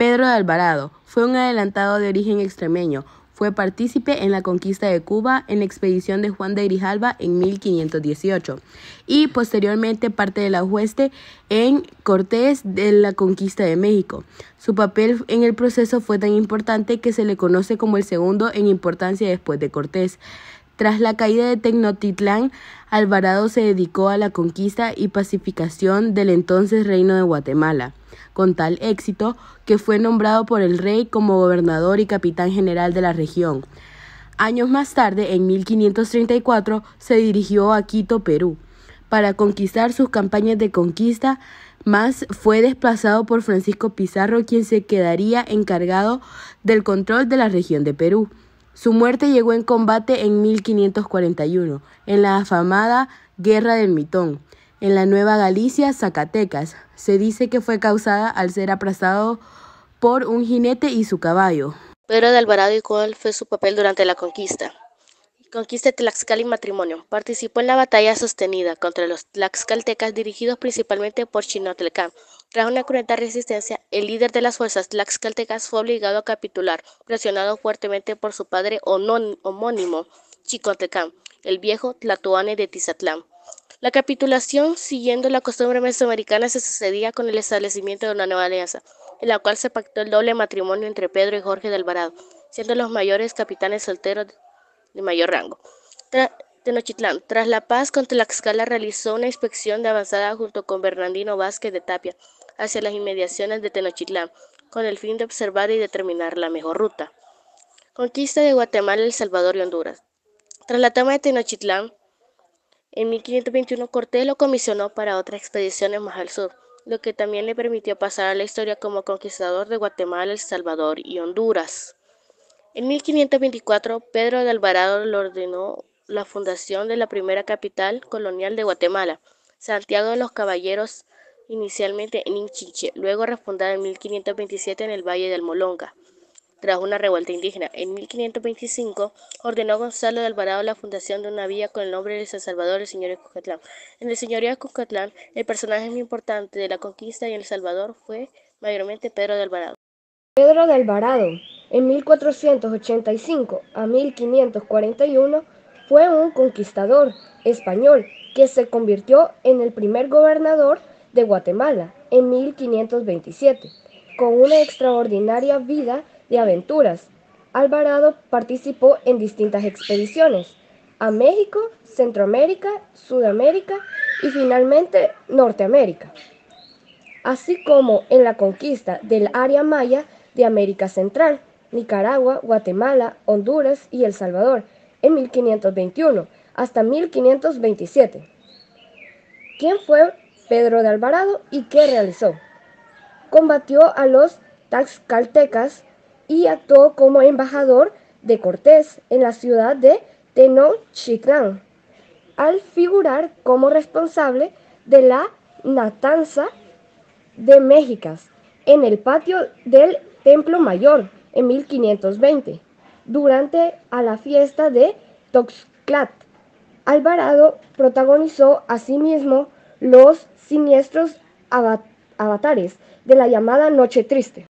Pedro de Alvarado fue un adelantado de origen extremeño. Fue partícipe en la conquista de Cuba en la expedición de Juan de Grijalva en 1518 y posteriormente parte de la hueste en Cortés de la conquista de México. Su papel en el proceso fue tan importante que se le conoce como el segundo en importancia después de Cortés. Tras la caída de Tenochtitlán, Alvarado se dedicó a la conquista y pacificación del entonces Reino de Guatemala, con tal éxito que fue nombrado por el rey como gobernador y capitán general de la región. Años más tarde, en 1534, se dirigió a Quito, Perú, para conquistar sus campañas de conquista, mas fue desplazado por Francisco Pizarro, quien se quedaría encargado del control de la región de Perú. Su muerte llegó en combate en 1541, en la afamada Guerra del Mitón, en la Nueva Galicia, Zacatecas. Se dice que fue causada al ser aplastado por un jinete y su caballo. Pedro de Alvarado, ¿y cuál fue su papel durante la conquista? Conquista de Tlaxcala y matrimonio. Participó en la batalla sostenida contra los tlaxcaltecas dirigidos principalmente por Chinotlecán. Tras una cruenta resistencia, el líder de las fuerzas tlaxcaltecas fue obligado a capitular, presionado fuertemente por su padre homónimo, Chicotlecán, el viejo Tlatoani de Tizatlán. La capitulación, siguiendo la costumbre mesoamericana, se sucedía con el establecimiento de una nueva alianza, en la cual se pactó el doble matrimonio entre Pedro y Jorge de Alvarado, siendo los mayores capitanes solteros de mayor rango. Tenochtitlán. Tras la paz con Tlaxcala, realizó una inspección de avanzada junto con Bernardino Vázquez de Tapia hacia las inmediaciones de Tenochtitlán, con el fin de observar y determinar la mejor ruta. Conquista de Guatemala, El Salvador y Honduras. Tras la toma de Tenochtitlán, en 1521 Cortés lo comisionó para otras expediciones más al sur, lo que también le permitió pasar a la historia como conquistador de Guatemala, El Salvador y Honduras. En 1524, Pedro de Alvarado le ordenó la fundación de la primera capital colonial de Guatemala, Santiago de los Caballeros, inicialmente en Inchinche, luego refundada en 1527 en el Valle del Molonga, tras una revuelta indígena. En 1525, ordenó Gonzalo de Alvarado la fundación de una villa con el nombre de San Salvador del Señorío de Cuscatlán. En el Señorío de Cuscatlán, el personaje más importante de la conquista y El Salvador fue mayormente Pedro de Alvarado. Pedro de Alvarado, en 1485 a 1541, fue un conquistador español que se convirtió en el primer gobernador de Guatemala en 1527. Con una extraordinaria vida de aventuras, Alvarado participó en distintas expediciones a México, Centroamérica, Sudamérica y finalmente Norteamérica, así como en la conquista del área maya de América Central, Nicaragua, Guatemala, Honduras y El Salvador en 1521 hasta 1527. ¿Quién fue Pedro de Alvarado y qué realizó? Combatió a los tlaxcaltecas y actuó como embajador de Cortés en la ciudad de Tenochtitlán, al figurar como responsable de la matanza de mexicas en el patio del Templo Mayor en 1520, durante a la fiesta de Toxtlat. Alvarado protagonizó asimismo los siniestros avatares de la llamada Noche Triste.